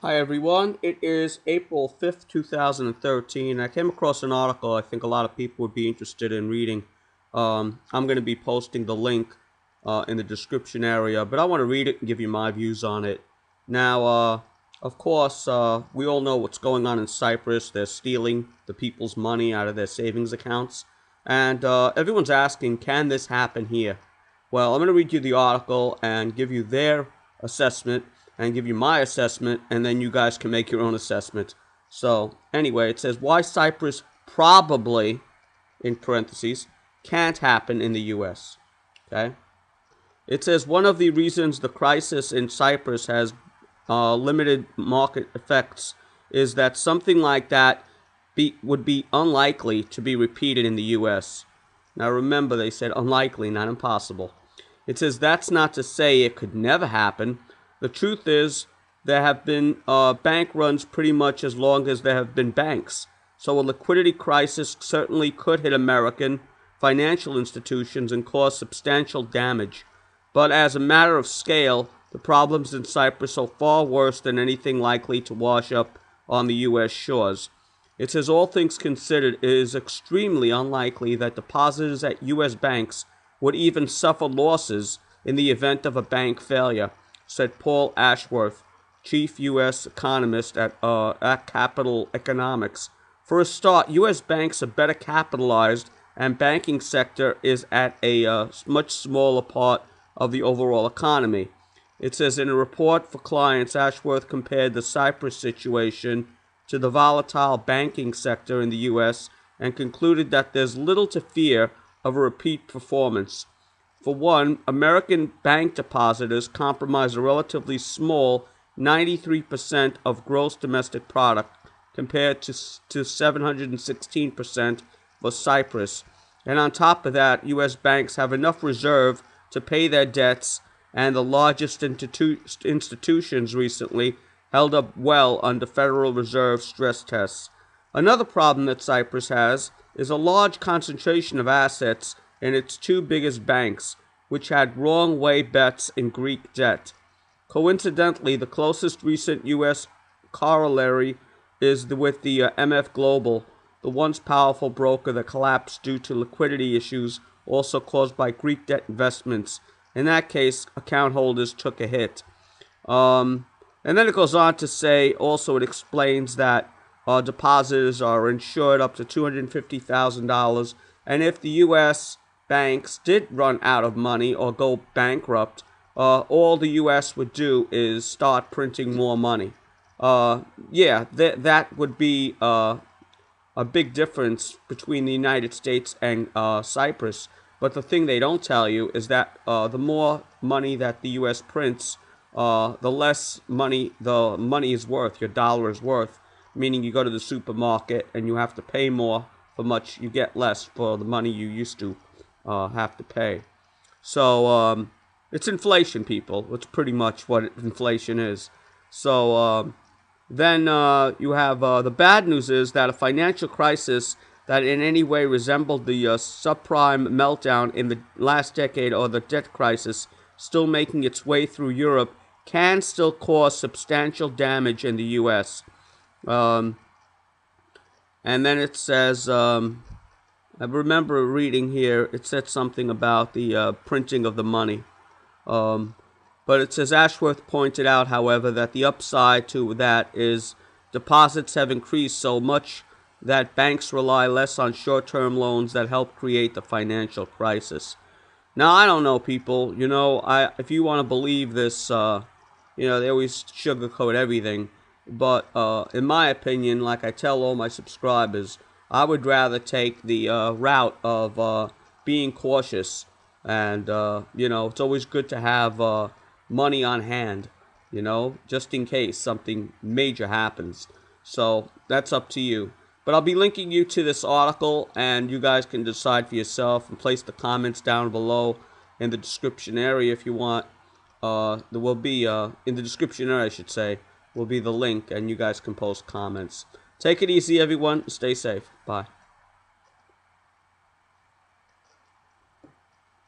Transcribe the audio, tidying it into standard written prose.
Hi everyone, it is April 5th, 2013. I came across an article I think a lot of people would be interested in reading. I'm going to be posting the link in the description area, but I want to read it and give you my views on it. Now, of course, we all know what's going on in Cyprus. They're stealing the people's money out of their savings accounts. And everyone's asking, can this happen here? Well, I'm going to read you the article and give you their assessment and give you my assessment, and then you guys can make your own assessment. So, anyway, it says why Cyprus probably, in parentheses, can't happen in the U.S. Okay? It says one of the reasons the crisis in Cyprus has limited market effects is that something like that would be unlikely to be repeated in the U.S. Now remember, they said unlikely, not impossible. It says that's not to say it could never happen. The truth is, there have been bank runs pretty much as long as there have been banks. So a liquidity crisis certainly could hit American financial institutions and cause substantial damage. But as a matter of scale, the problems in Cyprus are far worse than anything likely to wash up on the U.S. shores. It says all things considered, it is extremely unlikely that depositors at U.S. banks would even suffer losses in the event of a bank failure, said Paul Ashworth, chief U.S. economist at Capital Economics. For a start, U.S. banks are better capitalized, and banking sector is at a much smaller part of the overall economy. It says in a report for clients, Ashworth compared the Cyprus situation to the volatile banking sector in the U.S. and concluded that there's little to fear of a repeat performance. For one, American bank depositors comprise a relatively small 93% of gross domestic product compared to 716% for Cyprus. And on top of that, U.S. banks have enough reserve to pay their debts, and the largest institutions recently held up well under Federal Reserve stress tests. Another problem that Cyprus has is a large concentration of assets in its two biggest banks, which had wrong way bets in Greek debt. Coincidentally, the closest recent U.S. corollary is with the MF Global, the once powerful broker that collapsed due to liquidity issues also caused by Greek debt investments. In that case, account holders took a hit. And then it goes on to say, also it explains that depositors are insured up to $250,000, and if the U.S. banks did run out of money or go bankrupt, all the U.S. would do is start printing more money. That would be a big difference between the United States and Cyprus. But the thing they don't tell you is that the more money that the U.S. prints, the less money the money is worth, your dollar is worth. Meaning you go to the supermarket and you have to pay more for much, you get less for the money you used to have to pay. So it's inflation, people. It's pretty much what inflation is. So then you have the bad news is that a financial crisis that in any way resembled the subprime meltdown in the last decade or the debt crisis still making its way through Europe can still cause substantial damage in the U.S. And then it says, I remember reading here, it said something about the printing of the money. But it says Ashworth pointed out, however, that the upside to that is deposits have increased so much that banks rely less on short-term loans that help create the financial crisis. Now, I don't know, people. You know, if you want to believe this, they always sugarcoat everything. But in my opinion, like I tell all my subscribers, I would rather take the route of being cautious. And, it's always good to have money on hand, just in case something major happens. So that's up to you. But I'll be linking you to this article, and you guys can decide for yourself and place the comments down below in the description area if you want. There will be, in the description area, I should say, will be the link, and you guys can post comments. Take it easy, everyone. Stay safe. Bye.